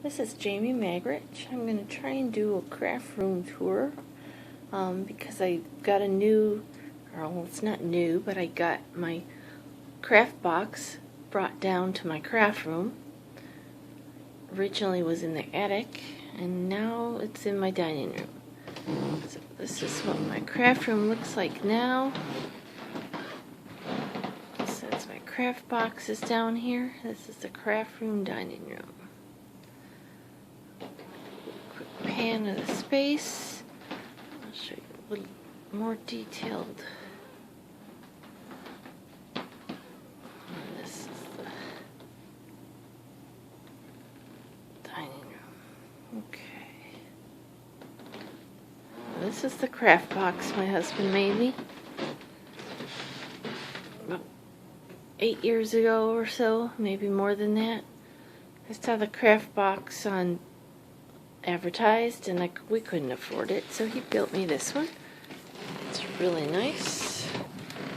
This is Jamie Magrich. I'm going to try and do a craft room tour because I got a new, well, it's not new, but I got my craft box brought down to my craft room. Originally it was in the attic, and now it's in my dining room. So this is what my craft room looks like now. Since my craft box is down here, this is the craft room dining room. Pan of the space. I'll show you a little more detailed. This is the dining room. Okay. This is the craft box my husband made me about 8 years ago or so, maybe more than that. I saw the craft box on advertised, and we couldn't afford it, so he built me this one. It's really nice.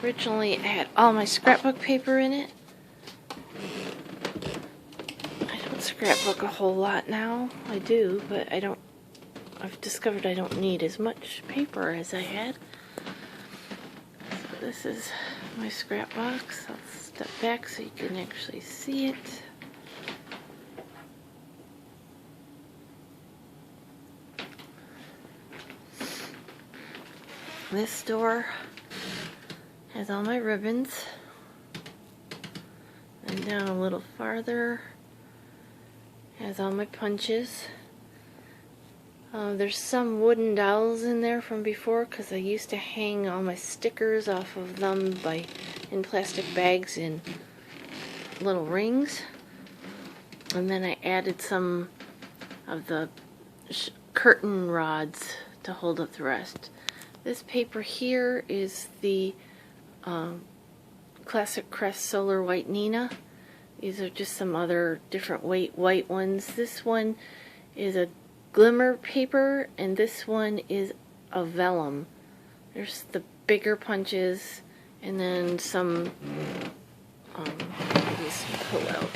Originally it had all my scrapbook paper in it. I don't scrapbook a whole lot now. I do, but I've discovered I don't need as much paper as I had. So this is my scrap box. I'll step back so you can actually see it. This door has all my ribbons, and down a little farther has all my punches. There's some wooden dowels in there from before because I used to hang all my stickers off of them in plastic bags in little rings, and then I added some of the curtain rods to hold up the rest. This paper here is the Classic Crest Solar White Nina. These are just some other different white ones. This one is a glimmer paper, and this one is a vellum. There's the bigger punches, and then some, these pull out,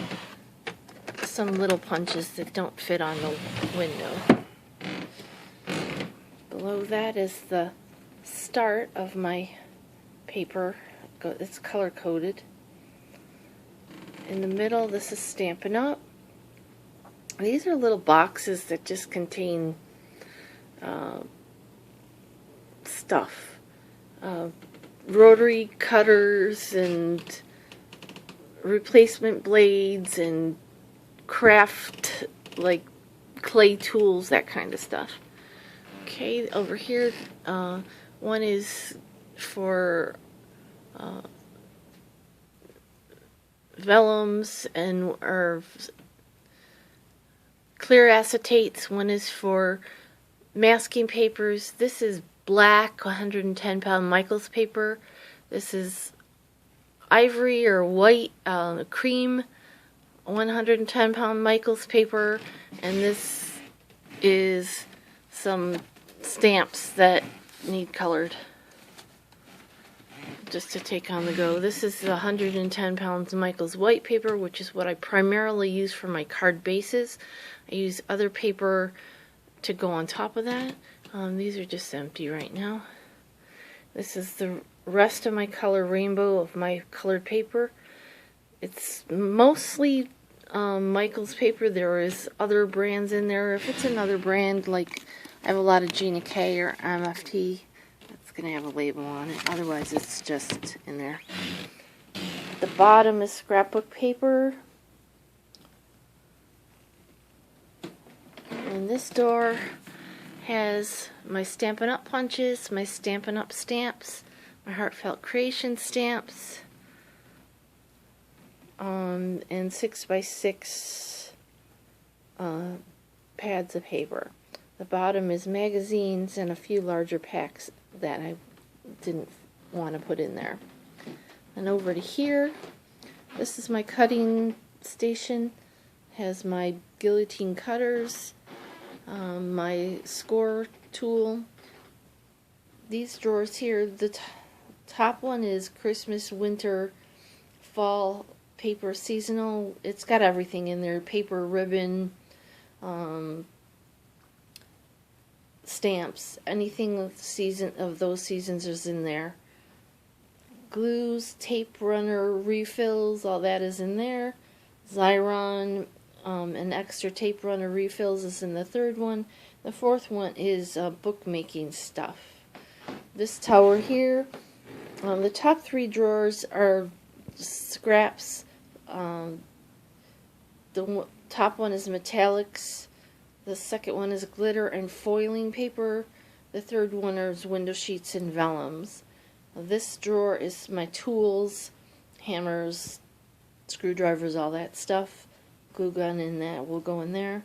some little punches that don't fit on the window. Below that is the start of my paper. It's color coded. In the middle, this is Stampin' Up. These are little boxes that just contain stuff. Rotary cutters and replacement blades and craft, like clay tools, that kind of stuff. Okay, over here, one is for vellums or clear acetates. One is for masking papers. This is black 110-pound Michaels paper. This is ivory or white cream 110-pound Michaels paper, and this is some stamps that need colored just to take on the go. This is 110 pounds Michaels white paper, which is what I primarily use for my card bases. I use other paper to go on top of that. These are just empty right now. This is the rest of my color rainbow of my colored paper. It's mostly Michaels paper. There is other brands in there. If it's another brand, like I have a lot of Gina K or MFT, it's going to have a label on it. Otherwise, it's just in there. The bottom is scrapbook paper. And this door has my Stampin' Up punches, my Stampin' Up stamps, my Heartfelt Creation stamps, and 6x6 pads of paper. The bottom is magazines and a few larger packs that I didn't want to put in there. And over to here, this is my cutting station. Has my guillotine cutters, my score tool. These drawers here, the top one is Christmas, winter, fall paper seasonal. It's got everything in there: paper, ribbon, stamps, anything of those seasons is in there. Glues, tape runner, refills, all that is in there. Xyron and extra tape runner refills is in the third one. The fourth one is bookmaking stuff. This tower here, the top three drawers are scraps. The top one is metallics. The second one is glitter and foiling paper. The third one is window sheets and vellums. This drawer is my tools, hammers, screwdrivers, all that stuff. Glue gun and that will go in there.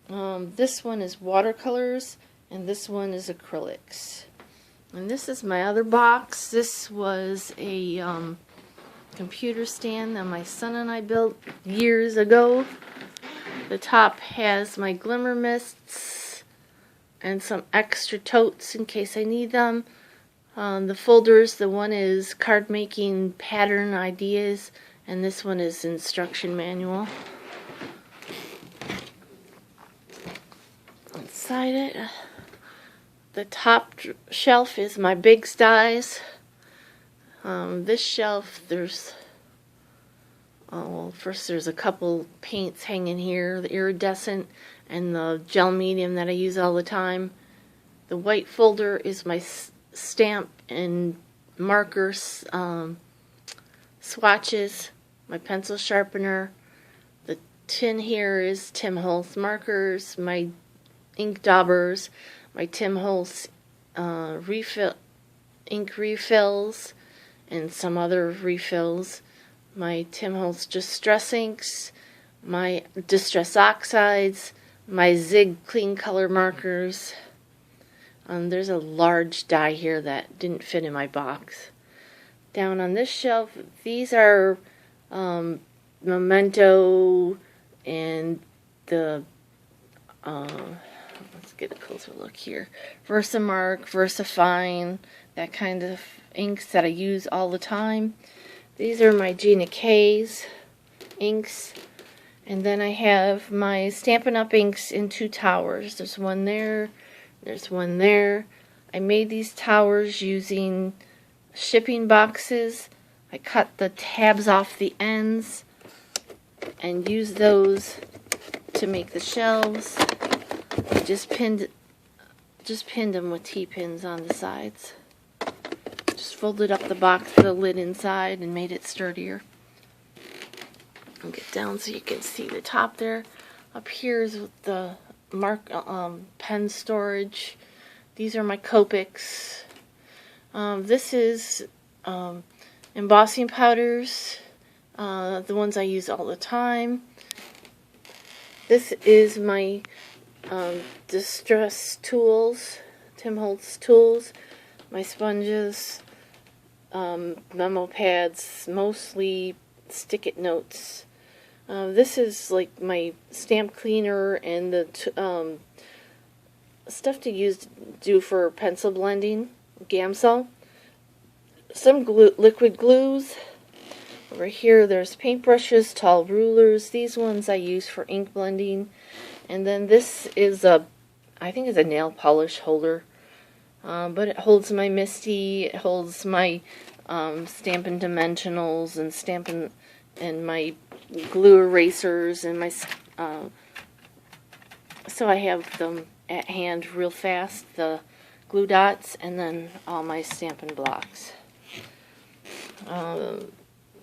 This one is watercolors, and this one is acrylics. And this is my other box. This was a computer stand that my son and I built years ago. The top has my glimmer mists and some extra totes in case I need them. The folders, the one is card making pattern ideas, and this one is instruction manual. Inside it, the top shelf is my big dies. This shelf, there's first there's a couple paints hanging here, the iridescent and the gel medium that I use all the time. The white folder is my stamp and markers, swatches, my pencil sharpener. The tin here is Tim Holtz markers, my ink daubers, my Tim Holtz ink refills, and some other refills. My Tim Holtz Distress inks, my Distress oxides, my Zig clean color markers. There's a large die here that didn't fit in my box. Down on this shelf, these are Memento and the let's get a closer look here. Versamark, Versafine, that kind of inks that I use all the time. These are my Gina K's inks. And then I have my Stampin' Up! Inks in two towers. There's one there, there's one there. I made these towers using shipping boxes. I cut the tabs off the ends and used those to make the shelves. I just pinned them with T-pins on the sides. Just folded up the box, put a lid inside, and made it sturdier. I'll get down so you can see the top there. Up here is the pen storage. These are my Copics. This is embossing powders, the ones I use all the time. This is my Distress tools, Tim Holtz tools, my sponges, memo pads, mostly stick-it notes. This is like my stamp cleaner and the stuff to do for pencil blending, Gamsol. Some liquid glues. Over here there's paintbrushes, tall rulers. These ones I use for ink blending. And then this is I think it's a nail polish holder. But it holds my Misty, it holds my Stampin' Dimensionals and Stampin' and my glue erasers and my so I have them at hand real fast, the glue dots, and then all my Stampin' blocks.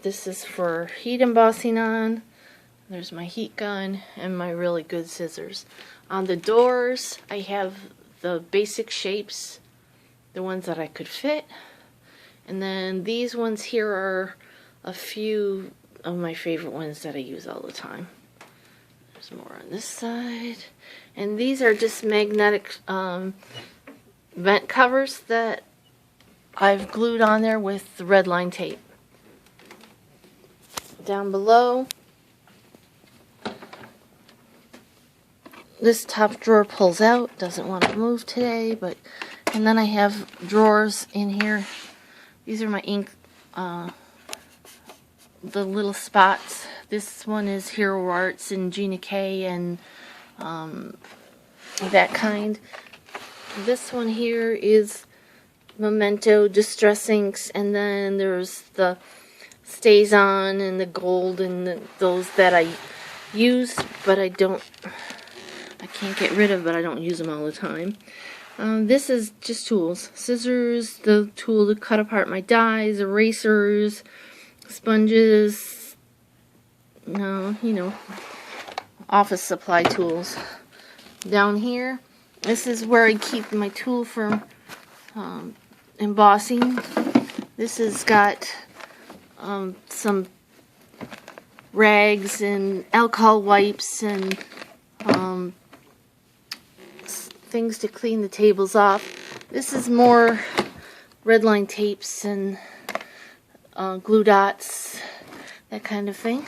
This is for heat embossing on. There's my heat gun and my really good scissors. On the doors I have the basic shapes, the ones that I could fit, and then these ones here are a few of my favorite ones that I use all the time. There's more on this side, and these are just magnetic vent covers that I've glued on there with the red line tape. Down below, this top drawer pulls out, doesn't want to move today, and then I have drawers in here. These are my ink, the little spots. This one is Hero Arts and Gina K and that kind. This one here is Memento Distress Inks, and then there's the Stays On and the gold and those that I use, but I can't get rid of, but I don't use them all the time. This is just tools. Scissors, the tool to cut apart my dies, erasers, sponges, office supply tools. Down here, this is where I keep my tool for embossing. This has got some rags and alcohol wipes and things to clean the tables off. This is more red line tapes and glue dots, that kind of thing.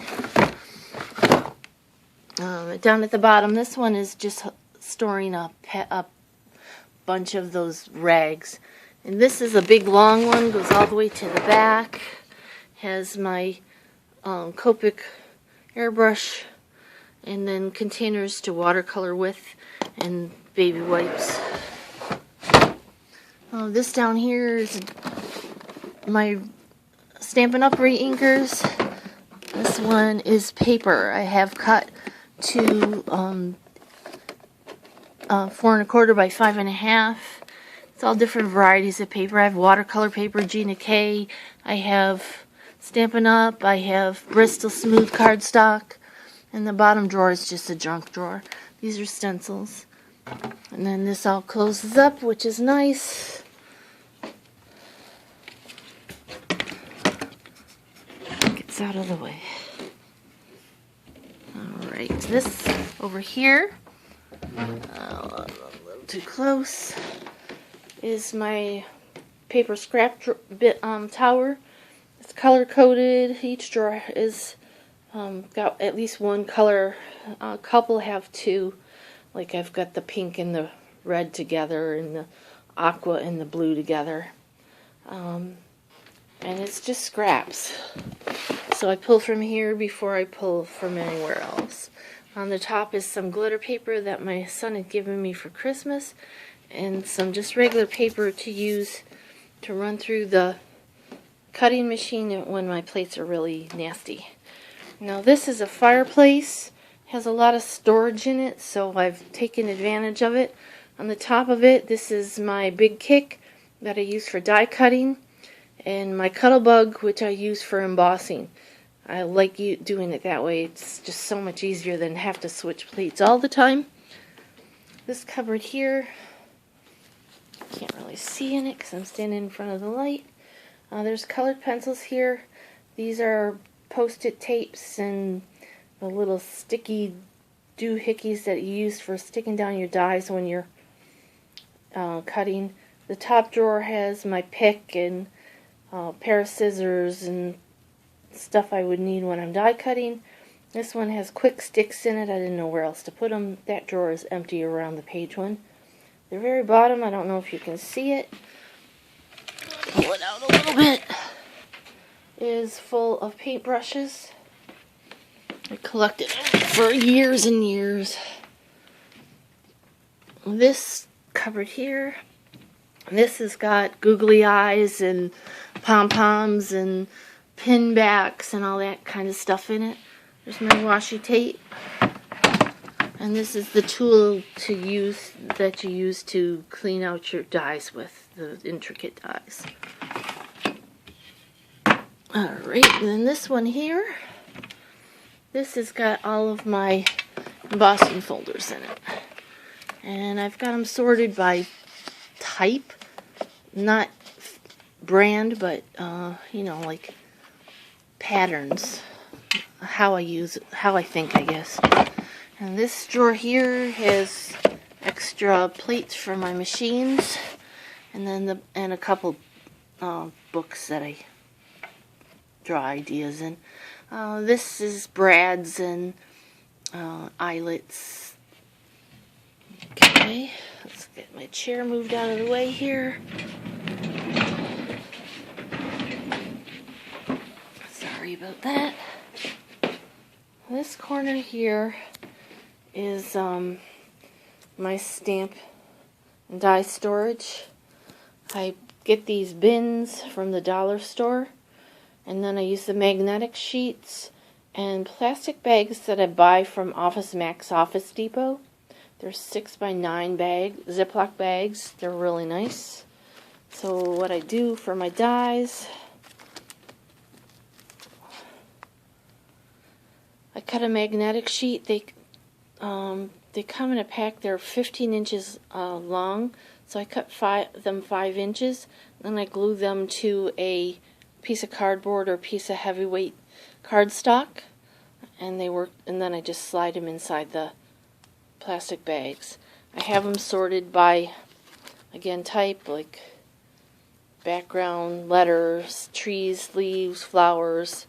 Down at the bottom, this one is just storing a bunch of those rags. And this is a big long one, goes all the way to the back. Has my Copic airbrush, and then containers to watercolor with, and baby wipes. This down here is my Stampin' Up! Re-inkers. This one is paper. I have cut to 4 1/4 by 5 1/2. It's all different varieties of paper. I have watercolor paper, Gina K. I have Stampin' Up! I have Bristol Smooth cardstock. And the bottom drawer is just a junk drawer. These are stencils. And then this all closes up, which is nice. Gets out of the way. Alright, this over here, a little too close, is my paper scrap tower. It's color coded. Each drawer is got at least one color. A couple have two. Like I've got the pink and the red together, and the aqua and the blue together. And it's just scraps. So I pull from here before I pull from anywhere else. On the top is some glitter paper that my son had given me for Christmas, and some just regular paper to use to run through the cutting machine when my plates are really nasty. Now this is a fireplace. Has a lot of storage in it, so I've taken advantage of it. On the top of it, this is my big kick that I use for die cutting, and my Cuttlebug, which I use for embossing. I like doing it that way. It's just so much easier than have to switch plates all the time. This cupboard here, can't really see in it because I'm standing in front of the light. There's colored pencils here. These are Post-it tapes and the little sticky doohickeys that you use for sticking down your dies when you're cutting. The top drawer has my pick and a pair of scissors and stuff I would need when I'm die cutting. This one has quick sticks in it. I didn't know where else to put them. That drawer is empty around the page one. The very bottom, I don't know if you can see it. Pull it out a little bit. Is full of paintbrushes. I collected them for years and years. This cupboard here, this has got googly eyes and pom-poms and pin backs and all that kind of stuff in it. There's my washi tape. And this is the tool to use that you use to clean out your dies with, the intricate dies. Alright, and then this one here, this has got all of my embossing folders in it. And I've got them sorted by type, not brand, but, like patterns. How I think, I guess. And this drawer here has extra plates for my machines, and then a couple books that I draw ideas in. This is brads and eyelets. Okay, let's get my chair moved out of the way here. Sorry about that. This corner here is my stamp and die storage. I get these bins from the dollar store, and then I use the magnetic sheets and plastic bags that I buy from Office Max Office Depot. They're 6x9 Ziploc bags. They're really nice. So what I do for my dies, I cut a magnetic sheet. They come in a pack. They're 15 inches long, so I cut 5 inches. Then I glue them to a piece of cardboard or piece of heavyweight cardstock, and they work. And then I just slide them inside the plastic bags. I have them sorted by, again, type, like background, letters, trees, leaves, flowers.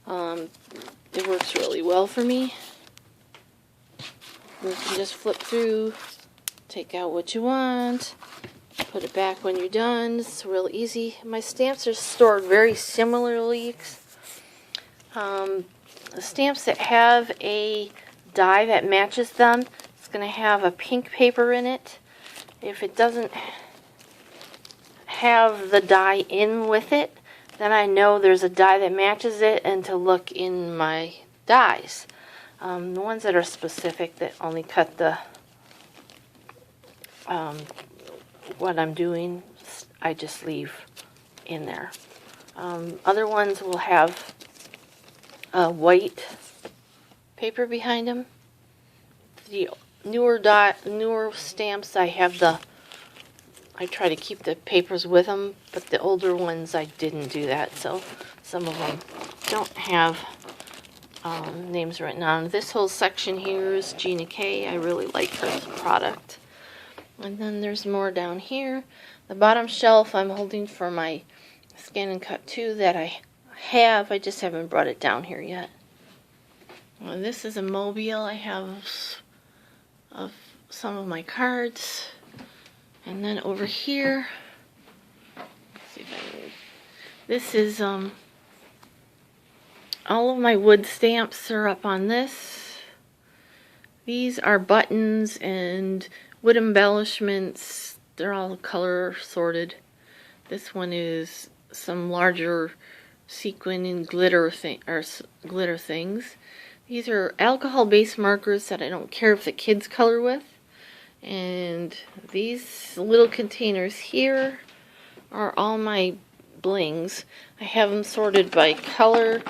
It works really well for me. You can just flip through, take out what you want, put it back when you're done. It's real easy. My stamps are stored very similarly. The stamps that have a die that matches them, it's going to have a pink paper in it. If it doesn't have the die in with it, then I know there's a die that matches it, and to look in my dies. The ones that are specific, that only cut the what I'm doing, I just leave in there. Other ones will have white paper behind them. The newer stamps, I try to keep the papers with them, but the older ones I didn't do that, so some of them don't have names written on. This whole section here is Gina K. I really like her product. And then there's more down here. The bottom shelf I'm holding for my Scan and Cut 2 that I have. I just haven't brought it down here yet. Well, this is a mobile. I have of some of my cards. And then over here, let's see if I can, this is all of my wood stamps are up on this. These are buttons and wood embellishments. They're all color sorted. This one is some larger sequin and glitter things. These are alcohol-based markers that I don't care if the kids color with. And these little containers here are all my blings. I have them sorted by color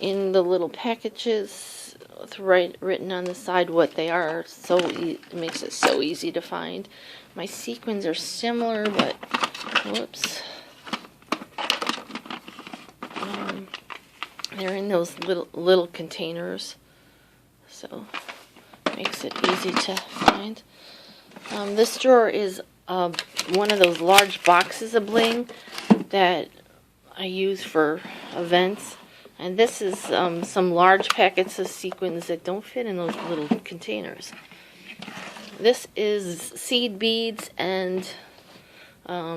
in the little packages with written on the side what they are. So it makes it so easy to find. My sequins are similar, but whoops. They're in those little containers, so it makes it easy to find. This drawer is one of those large boxes of bling that I use for events. And this is some large packets of sequins that don't fit in those little containers. This is seed beads and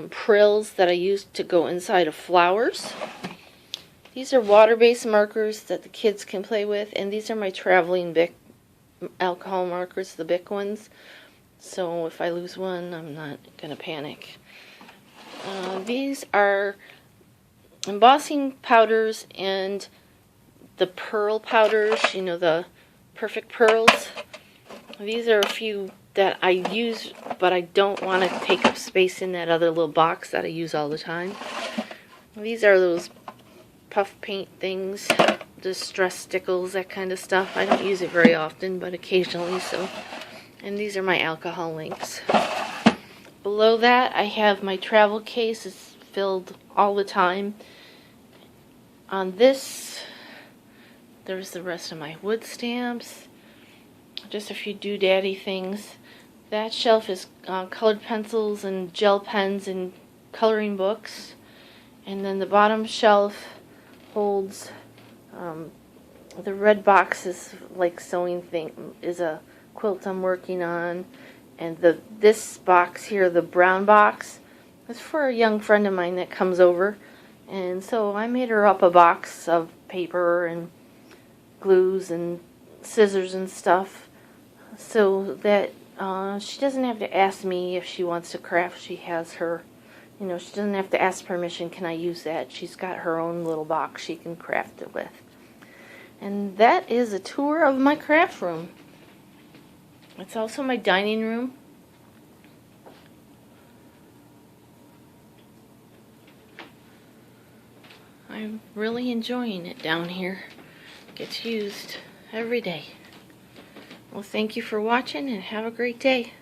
prills that I use to go inside of flowers. These are water-based markers that the kids can play with. And these are my traveling Bic alcohol markers, the Bic ones. So if I lose one, I'm not going to panic. These are embossing powders and the pearl powders, you know, the perfect pearls. These are a few that I use, but I don't want to take up space in that other little box that I use all the time. These are those puff paint things, distress stickles, that kind of stuff. I don't use it very often, but occasionally, so. And these are my alcohol inks. Below that, I have my travel case. It's filled all the time. On this, there's the rest of my wood stamps. Just a few doodaddy things. That shelf is colored pencils and gel pens and coloring books. And then the bottom shelf holds the red box is like sewing thing, is a quilt I'm working on. And this box here, the brown box, is for a young friend of mine that comes over. And so I made her up a box of paper and glues and scissors and stuff so that she doesn't have to ask me if she wants to craft. She has her, she doesn't have to ask permission, can I use that? She's got her own little box she can craft it with. And that is a tour of my craft room. It's also my dining room. I'm really enjoying it down here. It gets used every day. Well, thank you for watching and have a great day.